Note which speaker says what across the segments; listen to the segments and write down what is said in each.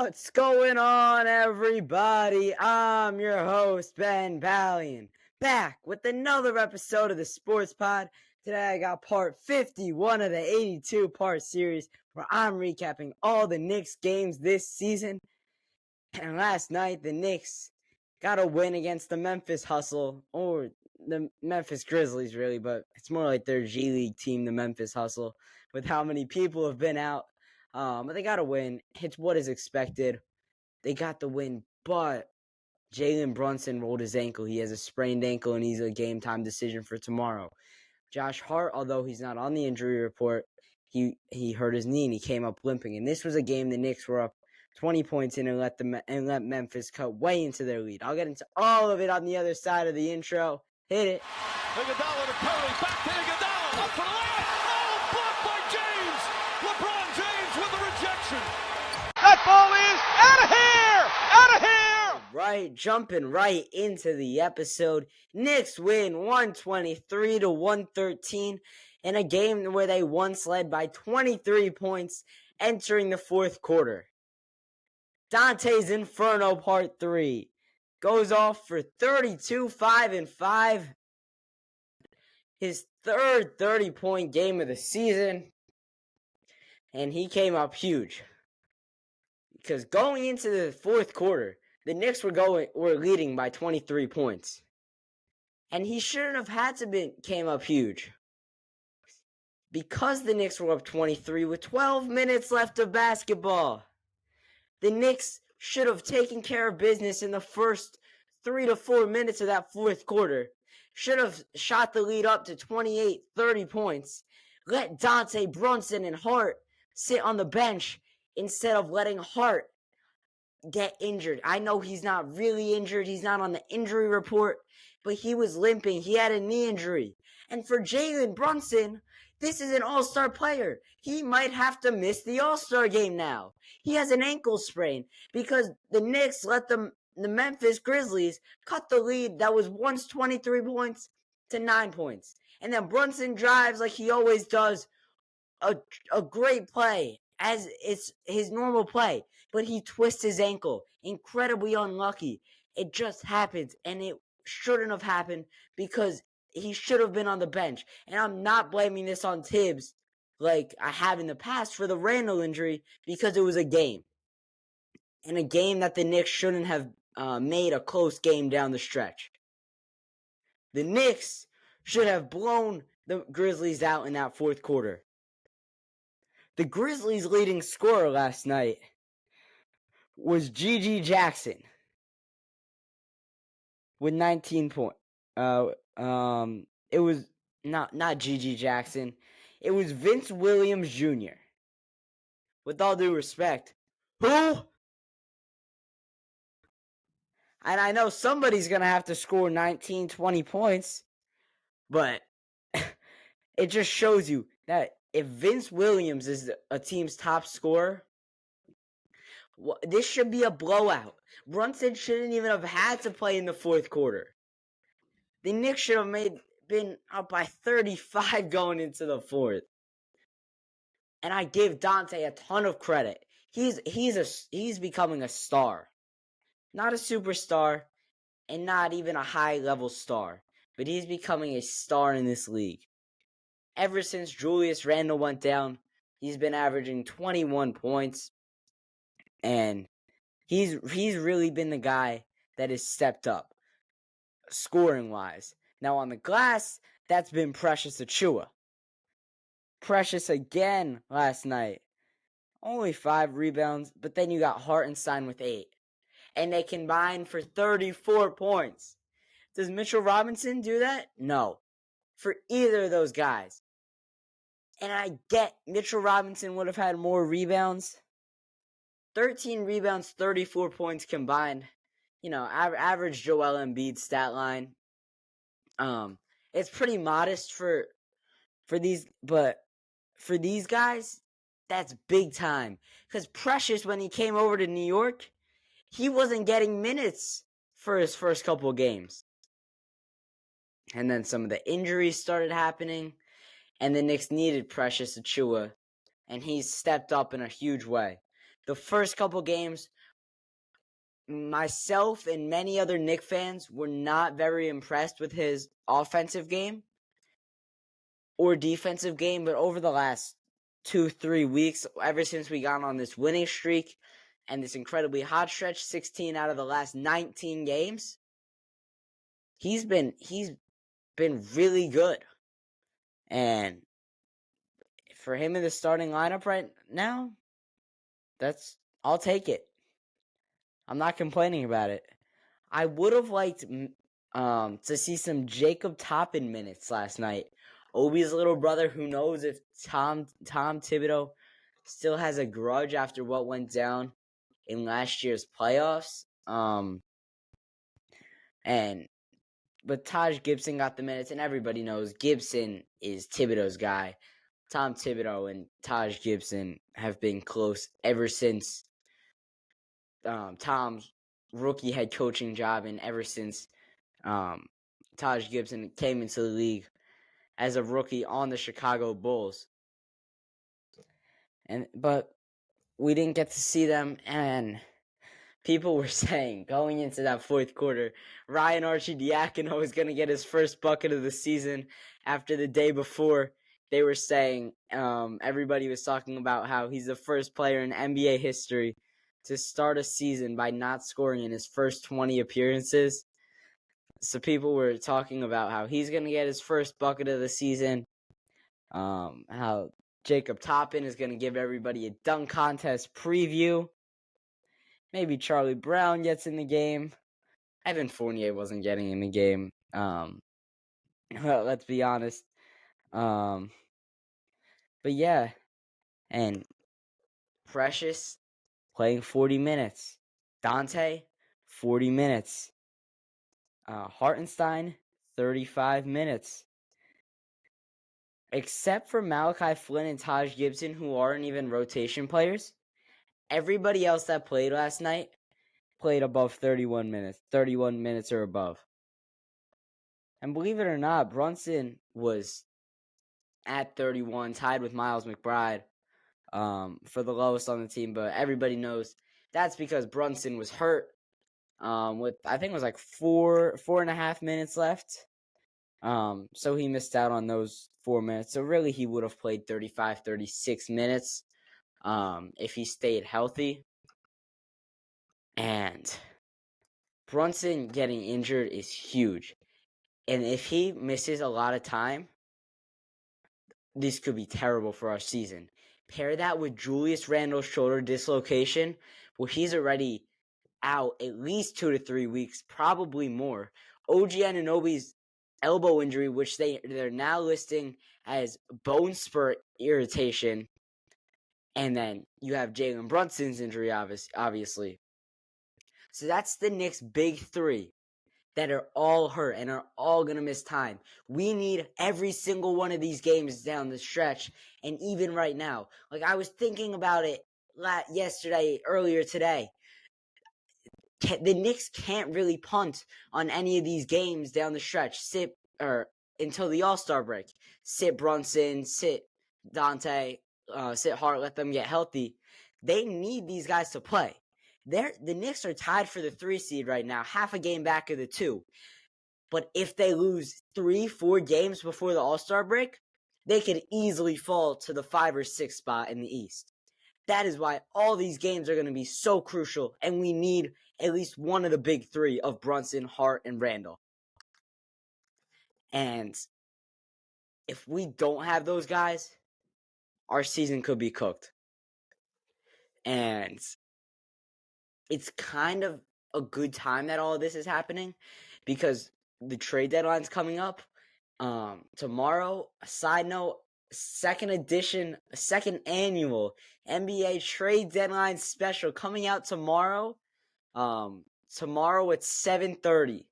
Speaker 1: What's going on, everybody? I'm your host, Ben Ballion, back with another episode of the Sports Pod. Today I got part 51 of the 82-part series where I'm recapping all the Knicks games this season. And last night, the Knicks got a win against the Memphis Hustle, or the Memphis Grizzlies, really, but it's more like their G League team, the Memphis Hustle, with how many people have been out. But they got a win. It's what is expected. They got the win, but Jalen Brunson rolled his ankle. He has a sprained ankle, and he's a game-time decision for tomorrow. Josh Hart, although he's not on the injury report, he hurt his knee, and he came up limping. And this was a game the Knicks were up 20 points in and let Memphis cut way into their lead. I'll get into all of it on the other side of the intro. Hit it.
Speaker 2: Iguodala to Curry, back to Iguodala, up for the layup. Oh, blocked by James. LeBron James with the rejection. That ball is out of here! Out of here!
Speaker 1: Right, jumping right into the episode. Knicks win 123-113 in a game where they once led by 23 points entering the fourth quarter. Dante's Inferno Part 3 goes off for 32, 5 and 5. His third 30-point game of the season. And he came up huge. Because going into the fourth quarter, the Knicks were leading by 23 points. And he shouldn't have had to came up huge. Because the Knicks were up 23 with 12 minutes left of basketball. The Knicks should have taken care of business in the first 3 to 4 minutes of that fourth quarter. Should have shot the lead up to 28, 30 points. Let Dante Brunson and Hart sit on the bench instead of letting Hart get injured. I know he's not really injured. He's not on the injury report, but he was limping. He had a knee injury. And for Jalen Brunson, this is an all-star player. He might have to miss the all-star game now. He has an ankle sprain because the Knicks let the Memphis Grizzlies cut the lead that was once 23 points to 9 points. And then Brunson drives like he always does, a great play as it's his normal play. But he twists his ankle. Incredibly unlucky. It just happens, and it shouldn't have happened because he should have been on the bench. And I'm not blaming this on Tibbs like I have in the past for the Randall injury because it was a game. And a game that the Knicks shouldn't have made a close game down the stretch. The Knicks should have blown the Grizzlies out in that fourth quarter. The Grizzlies' leading scorer last night was Gigi Jackson with 19 points. It was not Gigi Jackson. It was Vince Williams Jr. With all due respect, who? And I know somebody's going to have to score 19, 20 points, but it just shows you that if Vince Williams is a team's top scorer, this should be a blowout. Brunson shouldn't even have had to play in the fourth quarter. The Knicks should have been up by 35 going into the fourth. And I give Dante a ton of credit. He's becoming a star. Not a superstar and not even a high-level star. But he's becoming a star in this league. Ever since Julius Randle went down, he's been averaging 21 points. And he's really been the guy that has stepped up, scoring-wise. Now on the glass, that's been Precious Achiuwa. Precious again last night. Only 5 rebounds, but then you got Hartenstein with 8. And they combined for 34 points. Does Mitchell Robinson do that? No. For either of those guys. And I get Mitchell Robinson would have had more rebounds. 13 rebounds, 34 points combined. You know, average Joel Embiid stat line. It's pretty modest for these, but for these guys, that's big time. Because Precious, when he came over to New York, he wasn't getting minutes for his first couple of games. And then some of the injuries started happening, and the Knicks needed Precious Achiuwa, and he's stepped up in a huge way. the first couple games, myself and many other Knicks fans were not very impressed with his offensive game or defensive game, but over the last 2-3 weeks, ever since we got on this winning streak and this incredibly hot stretch, 16 out of the last 19 games, he's been really good. And for him in the starting lineup right now, I'll take it. I'm not complaining about it. I would have liked to see some Jacob Toppin minutes last night. Obi's little brother, who knows if Tom Thibodeau still has a grudge after what went down in last year's playoffs. But Taj Gibson got the minutes, and everybody knows Gibson is Thibodeau's guy. Tom Thibodeau and Taj Gibson have been close ever since Tom's rookie head coaching job, and ever since Taj Gibson came into the league as a rookie on the Chicago Bulls. But we didn't get to see them, and people were saying going into that fourth quarter, Ryan Arcidiacono is going to get his first bucket of the season. After the day before, they were saying, everybody was talking about how he's the first player in NBA history to start a season by not scoring in his first 20 appearances. So people were talking about how he's going to get his first bucket of the season, how Jacob Toppin is going to give everybody a dunk contest preview. Maybe Charlie Brown gets in the game. Evan Fournier wasn't getting in the game. Well, let's be honest. But yeah, and Precious playing 40 minutes. Dante, 40 minutes. Hartenstein, 35 minutes. Except for Malachi Flynn and Taj Gibson, who aren't even rotation players, everybody else that played last night played above 31 minutes or above. And believe it or not, Brunson was at 31, tied with Miles McBride for the lowest on the team. But everybody knows that's because Brunson was hurt with, I think it was like 4.5 minutes left. So he missed out on those 4 minutes. So really he would have played 35, 36 minutes if he stayed healthy. And Brunson getting injured is huge. And if he misses a lot of time, this could be terrible for our season. Pair that with Julius Randle's shoulder dislocation, well, he's already out at least 2 to 3 weeks, probably more. OG Anunoby's elbow injury, which they're now listing as bone spur irritation. And then you have Jalen Brunson's injury, obviously. So that's the Knicks' big three that are all hurt and are all going to miss time. We need every single one of these games down the stretch, and even right now. Like, I was thinking about it earlier today. The Knicks can't really punt on any of these games down the stretch. Until the All-Star break. Sit Brunson, sit Dante, sit Hart, let them get healthy. They need these guys to play. The Knicks are tied for the 3 seed right now, half a game back of the 2. But if they lose 3-4 games before the All-Star break, they could easily fall to the 5 or 6 spot in the East. That is why all these games are going to be so crucial, and we need at least one of the big 3 of Brunson, Hart, and Randle. And if we don't have those guys, our season could be cooked. And it's kind of a good time that all of this is happening because the trade deadline's coming up tomorrow. A side note, second annual NBA trade deadline special coming out tomorrow. Tomorrow at 7:30.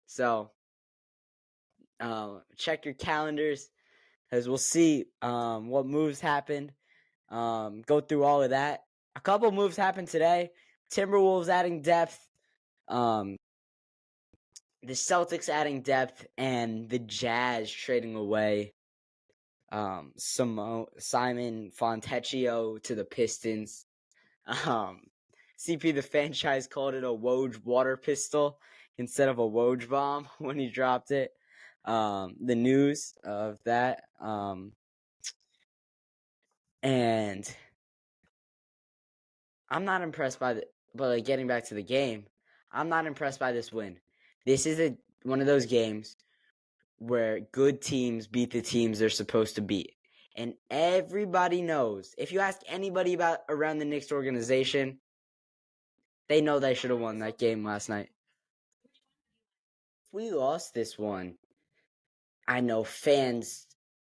Speaker 1: So check your calendars as we'll see what moves happened. Go through all of that. A couple moves happened today. Timberwolves adding depth. The Celtics adding depth, and the Jazz trading away Simon Fontecchio to the Pistons. CP the franchise called it a Woj water pistol instead of a Woj bomb when he dropped it. The news of that. And I'm not impressed by but getting back to the game, I'm not impressed by this win. This is one of those games where good teams beat the teams they're supposed to beat. And everybody knows, if you ask anybody about around the Knicks organization, they know they should have won that game last night. If we lost this one, I know fans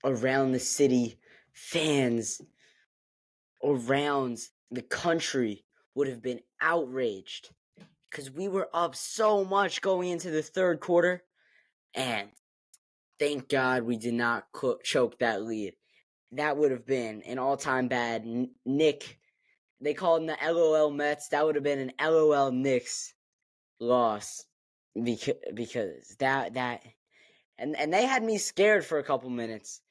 Speaker 1: around the city, fans around the country would have been outraged because we were up so much going into the third quarter, and thank God we did not choke that lead. That would have been an all-time bad Nick. They called them the LOL Mets. That would have been an LOL Knicks loss because that and they had me scared for a couple minutes.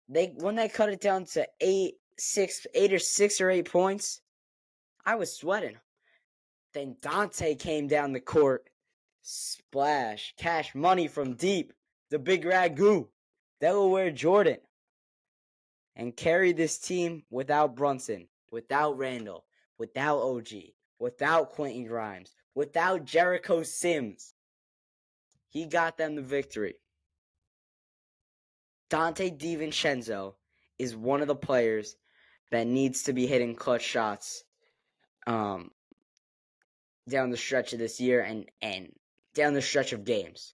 Speaker 1: When they cut it down to 8 or 8 points, I was sweating. Then Dante came down the court, splash, cash money from deep, the big ragu, Delaware Jordan, and carried this team without Brunson, without Randall, without OG, without Quentin Grimes, without Jericho Sims. He got them the victory. Dante DiVincenzo is one of the players that needs to be hitting clutch shots down the stretch of this year and down the stretch of games.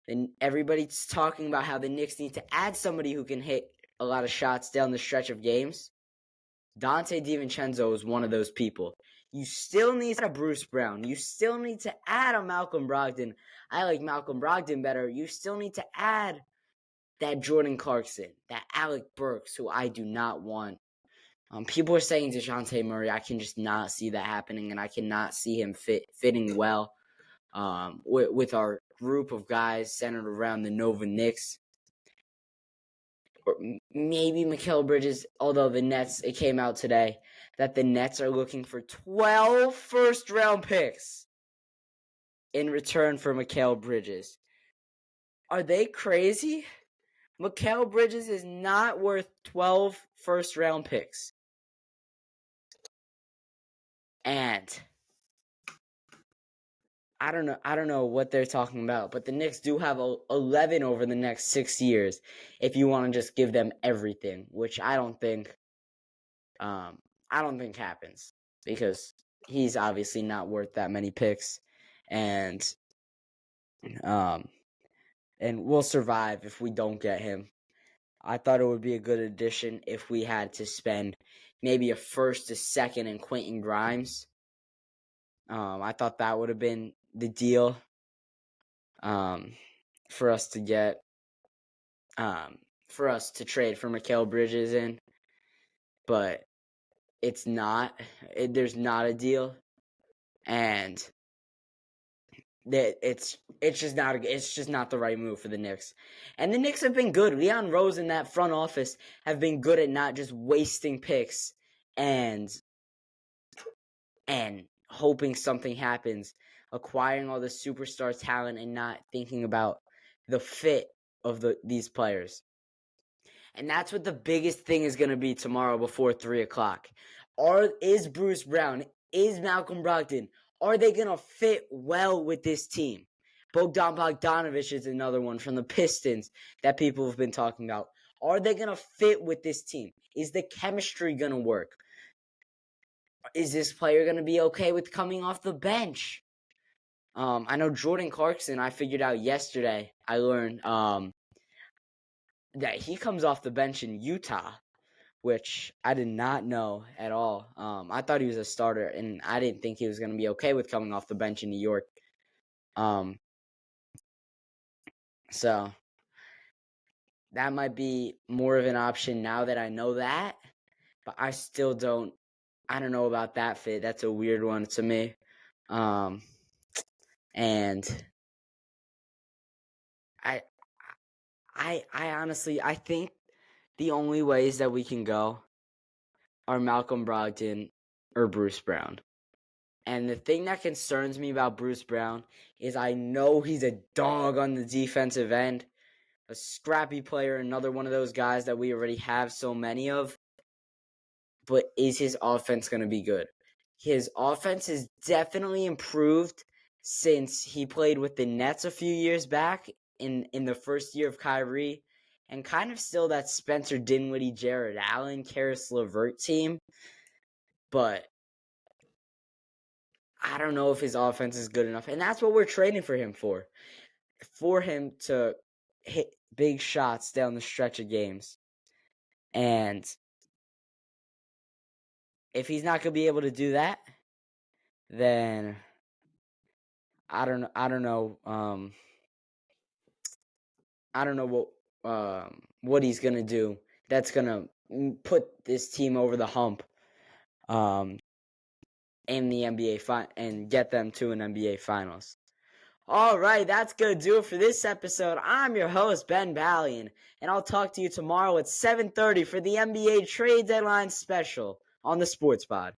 Speaker 1: And everybody's talking about how the Knicks need to add somebody who can hit a lot of shots down the stretch of games. Dante DiVincenzo is one of those people. You still need a Bruce Brown. You still need to add a Malcolm Brogdon. I like Malcolm Brogdon better. You still need to add that Jordan Clarkson, that Alec Burks, who I do not want. People are saying DeJounte Murray. I can just not see that happening, and I cannot see him fitting well with our group of guys centered around the Nova Knicks. Or maybe Mikal Bridges, although the Nets, it came out today that the Nets are looking for 12 first-round picks in return for Mikal Bridges. Are they crazy? Mikal Bridges is not worth 12 first-round picks. And I don't know what they're talking about, but the Knicks do have 11 over the next 6 years if you want to just give them everything, which I don't think happens because he's obviously not worth that many picks, and we'll survive if we don't get him. I thought it would be a good addition if we had to spend maybe a first, a second, and Quentin Grimes. I thought that would have been the deal for us to get, for us to trade for Mikal Bridges in, but it's not. There's not a deal, and that it's just not the right move for the Knicks. And the Knicks have been good. Leon Rose and that front office have been good at not just wasting picks and hoping something happens, acquiring all the superstar talent and not thinking about the fit of these players. And that's what the biggest thing is going to be tomorrow before 3 o'clock. Is Bruce Brown, is Malcolm Brogdon, are they going to fit well with this team? Bogdan Bogdanović is another one from the Pistons that people have been talking about. Are they going to fit with this team? Is the chemistry going to work? Is this player going to be okay with coming off the bench? I know Jordan Clarkson, I figured out yesterday, I learned that he comes off the bench in Utah, which I did not know at all. I thought he was a starter, and I didn't think he was going to be okay with coming off the bench in New York. So that might be more of an option now that I know that, but I don't know about that fit. That's a weird one to me. And I honestly, I think the only ways that we can go are Malcolm Brogdon or Bruce Brown. And the thing that concerns me about Bruce Brown is I know he's a dog on the defensive end, a scrappy player, another one of those guys that we already have so many of. But is his offense going to be good? His offense has definitely improved since he played with the Nets a few years back in the first year of Kyrie, and kind of still that Spencer Dinwiddie, Jared Allen, Karis LeVert team. But I don't know if his offense is good enough. And that's what we're trading for him for. For him to hit big shots down the stretch of games. And if he's not going to be able to do that, then I don't know. I don't know what he's going to do that's going to put this team over the hump in the NBA and get them to an NBA Finals. All right, that's going to do it for this episode. I'm your host, Ben Ballion, and I'll talk to you tomorrow at 7:30 for the NBA Trade Deadline Special on the Sports Pod.